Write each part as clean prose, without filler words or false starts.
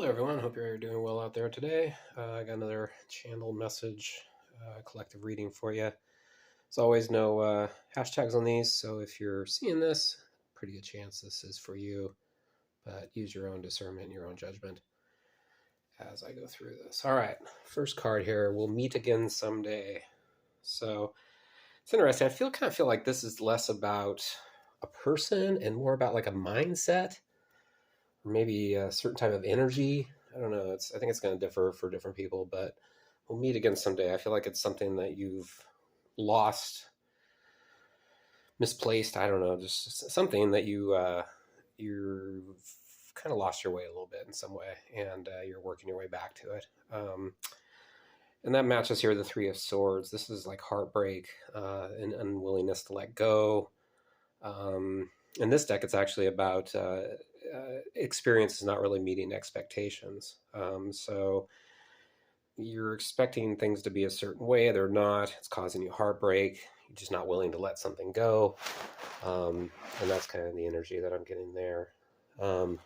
Hello, everyone. Hope you're doing well out there today. I got another channel message, collective reading for you. As always, no hashtags on these, so if you're seeing this, pretty good chance this is for you, but use your own discernment and your own judgment as I go through this. All right, first card here. We'll meet again someday. So it's interesting. I feel like this is less about a person and more about like a mindset, or maybe a certain type of energy. I don't know. I think it's going to differ for different people, but we'll meet again someday. I feel like it's something that you've lost, misplaced. I don't know, just something that you've kind of lost your way a little bit in some way, and you're working your way back to it. And that matches here the Three of Swords. This is like heartbreak and unwillingness to let go. In this deck, it's actually about experiences not really meeting expectations. So you're expecting things to be a certain way, they're not. It's causing you heartbreak. You're just not willing to let something go. And that's kind of the energy that I'm getting there. And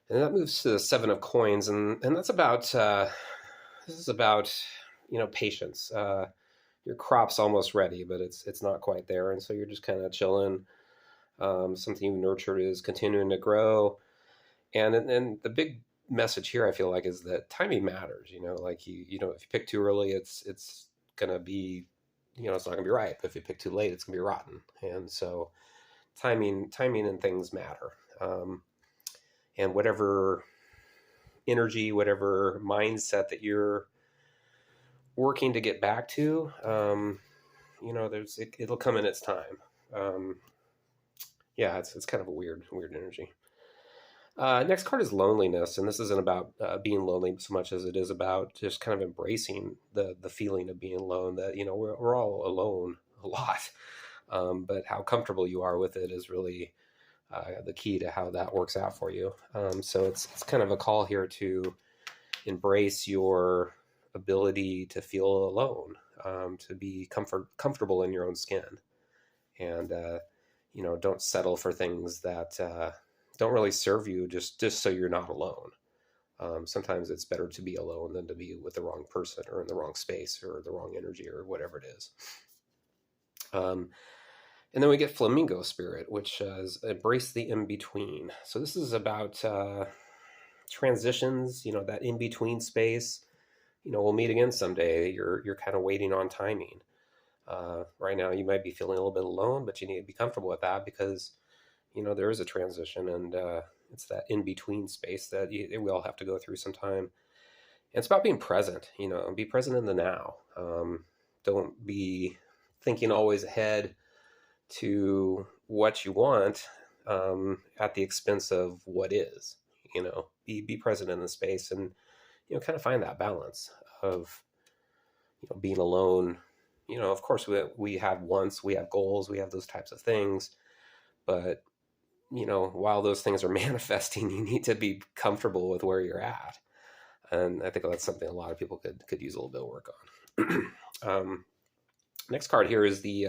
that moves to the Seven of Coins, and that's about this is about patience. Your crop's almost ready, but it's not quite there, and so you're just kind of chilling. Something you've nurtured is continuing to grow, and the big message here I feel like is that timing matters. Like if you pick too early, it's gonna be it's not gonna be right. But if you pick too late, it's gonna be rotten. And so timing and things matter. And whatever energy, whatever mindset that you're working to get back to, it'll come in its time. It's kind of a weird energy. Next card is loneliness, and this isn't about being lonely so much as it is about just kind of embracing the feeling of being alone. That we're all alone a lot, but how comfortable you are with it is really the key to how that works out for you. So it's kind of a call here to embrace your ability to feel alone, to be comfortable in your own skin, and don't settle for things that don't really serve you just so you're not alone. Sometimes it's better to be alone than to be with the wrong person or in the wrong space or the wrong energy or whatever it is. And then we get Flamingo Spirit, which is embrace the in-between. So this is about transitions, that in-between space. We'll meet again someday. You're kind of waiting on timing. Right now you might be feeling a little bit alone, but you need to be comfortable with that because, there is a transition, and it's that in-between space that we all have to go through sometime. And it's about being present, be present in the now. Don't be thinking always ahead to what you want at the expense of what is. Be present in the space, and kind of find that balance of being alone. Of course we have wants, we have goals, we have those types of things, but while those things are manifesting, you need to be comfortable with where you're at. And I think that's something a lot of people could use a little bit of work on. Next card here is the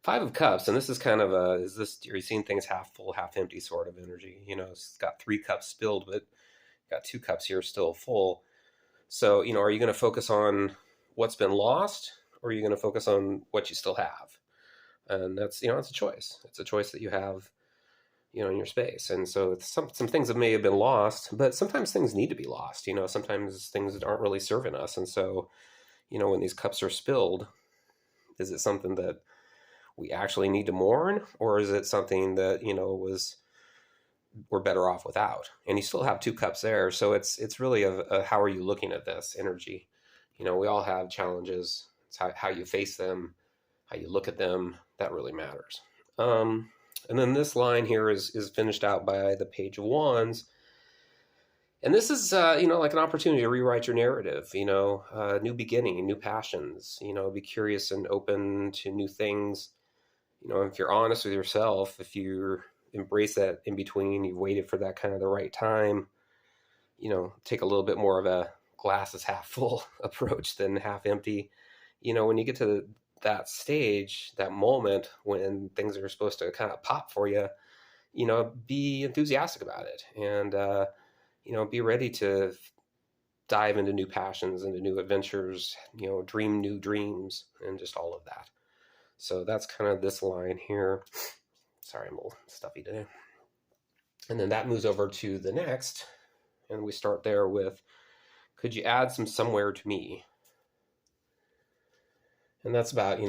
Five of Cups, and this is kind of are you seeing things half full, half empty sort of energy? It's got 3 cups spilled, but got 2 cups here still full. So, are you going to focus on what's been lost, or are you going to focus on what you still have? And that's, it's a choice. It's a choice that you have, in your space. And so some things that may have been lost, but sometimes things need to be lost. Sometimes things aren't really serving us. And so, when these cups are spilled, is it something that we actually need to mourn, or is it something that, we're better off without? And you still have 2 cups there. So it's really a how are you looking at this energy? We all have challenges. It's how you face them, how you look at them, that really matters. And then this line here is finished out by the Page of Wands. And this is, like an opportunity to rewrite your narrative, new beginning, new passions, be curious and open to new things. If you're honest with yourself, if you embrace that in between, you've waited for that kind of the right time, take a little bit more of a glass is half full approach than half empty. When you get to that stage, that moment when things are supposed to kind of pop for you, be enthusiastic about it. And, be ready to dive into new passions, into new adventures, dream new dreams, and just all of that. So that's kind of this line here. Sorry, I'm a little stuffy today. And then that moves over to the next, and we start there with, could you add some somewhere to me? And that's about,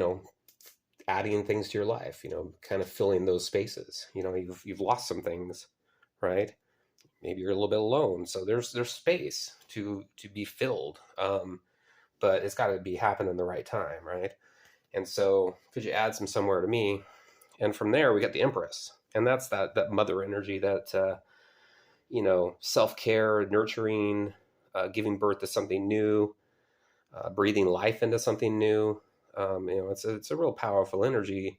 adding things to your life, kind of filling those spaces. You've lost some things, right? Maybe you're a little bit alone, so there's space to be filled. But it's got to be happening the right time, right? And so, could you add some somewhere to me? And from there, we got the Empress, and that's that mother energy, that self care, nurturing, giving birth to something new, breathing life into something new. It's a real powerful energy.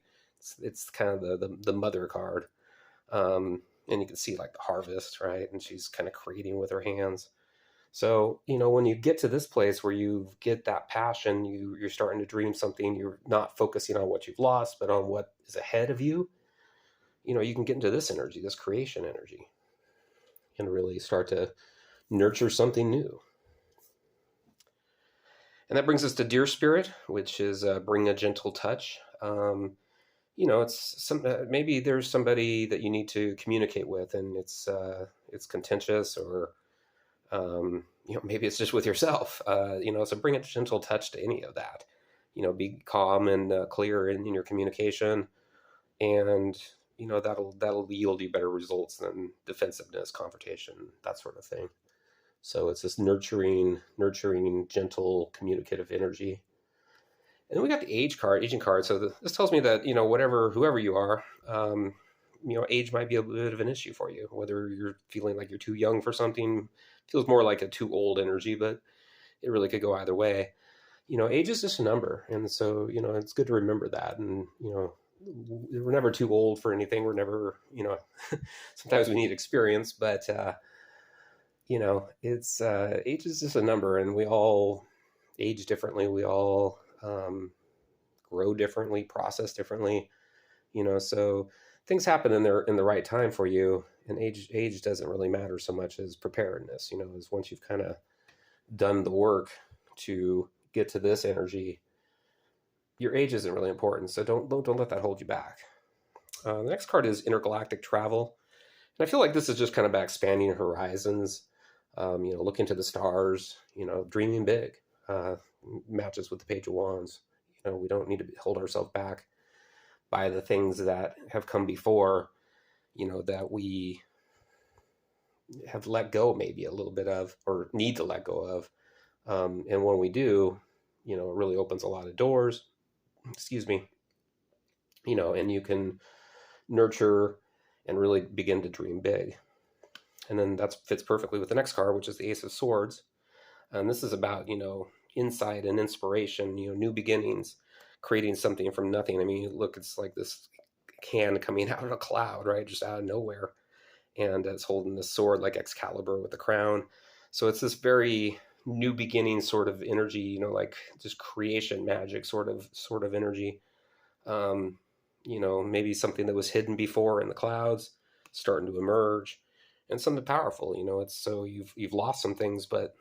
It's kind of the mother card, and you can see like the harvest, right? And she's kind of creating with her hands. So, when you get to this place where you get that passion, you're starting to dream something, you're not focusing on what you've lost, but on what is ahead of you, you can get into this energy, this creation energy, and really start to nurture something new. And that brings us to Dear Spirit, which is bring a gentle touch. It's maybe there's somebody that you need to communicate with, and it's contentious, or maybe it's just with yourself. So bring a gentle touch to any of that. Be calm and clear in your communication, and that'll yield you better results than defensiveness, confrontation, that sort of thing. So it's this nurturing, gentle, communicative energy. And then we got the aging card. So this tells me that, whoever you are, age might be a bit of an issue for you. Whether you're feeling like you're too young for something, feels more like a too old energy, but it really could go either way. Age is just a number. And so, it's good to remember that. And, we're never too old for anything. We're never, sometimes we need experience, but, it's age is just a number, and we all age differently. We all grow differently, process differently. So things happen in the right time for you, and age doesn't really matter so much as preparedness. Is once you've kind of done the work to get to this energy, your age isn't really important. So don't let that hold you back. The next card is Intergalactic Travel, and I feel like this is just kind of about expanding your horizons. Looking to the stars, dreaming big, matches with the Page of Wands. We don't need to hold ourselves back by the things that have come before, that we have let go maybe a little bit of, or need to let go of. And when we do, it really opens a lot of doors, excuse me, and you can nurture and really begin to dream big. And then that fits perfectly with the next card, which is the Ace of Swords. And this is about, insight and inspiration, new beginnings, creating something from nothing. I mean, look, it's like this can coming out of a cloud, right? Just out of nowhere. And it's holding this sword like Excalibur with the crown. So it's this very new beginning sort of energy, like just creation magic sort of energy. Maybe something that was hidden before in the clouds starting to emerge. And something powerful, it's so you've lost some things, but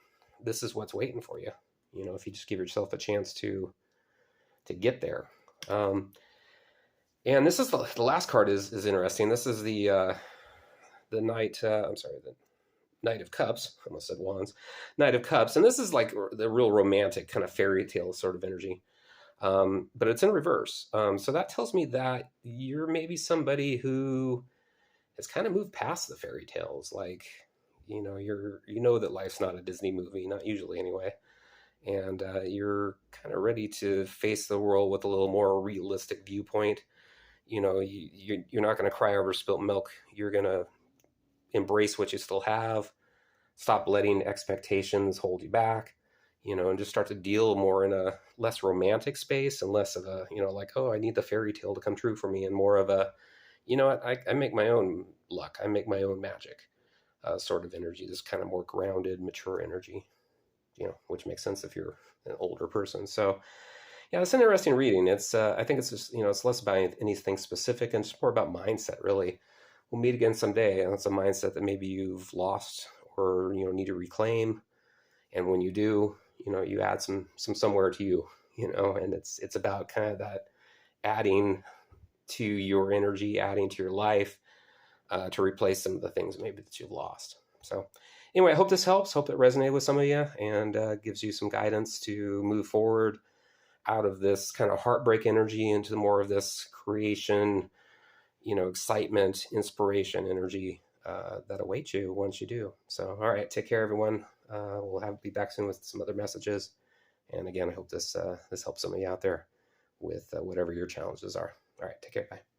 this is what's waiting for you, if you just give yourself a chance to get there. And this is the last card is interesting. This is the Knight, the Knight of Cups. I almost said Wands. Knight of Cups. And this is like the real romantic kind of fairy tale sort of energy. But it's in reverse. So that tells me that you're maybe somebody who has kind of moved past the fairy tales. Like, that life's not a Disney movie, not usually anyway. And you're kind of ready to face the world with a little more realistic viewpoint. You're not going to cry over spilt milk. You're going to embrace what you still have, stop letting expectations hold you back, and just start to deal more in a less romantic space, and less of a, like, oh, I need the fairy tale to come true for me, and more of a, I make my own luck. I make my own magic sort of energy, this kind of more grounded, mature energy, which makes sense if you're an older person. So, yeah, it's an interesting reading. It's, I think it's just, it's less about anything specific, and it's more about mindset, really. We'll meet again someday, and it's a mindset that maybe you've lost or need to reclaim. And when you do, you add some somewhere to you, and it's about kind of that adding to your energy, adding to your life, to replace some of the things maybe that you've lost. So anyway, I hope this helps. Hope it resonated with some of you and gives you some guidance to move forward out of this kind of heartbreak energy into more of this creation, excitement, inspiration energy that awaits you once you do. So, all right, take care, everyone. We'll be back soon with some other messages. And again, I hope this helps some of you out there with whatever your challenges are. All right, take care. Bye.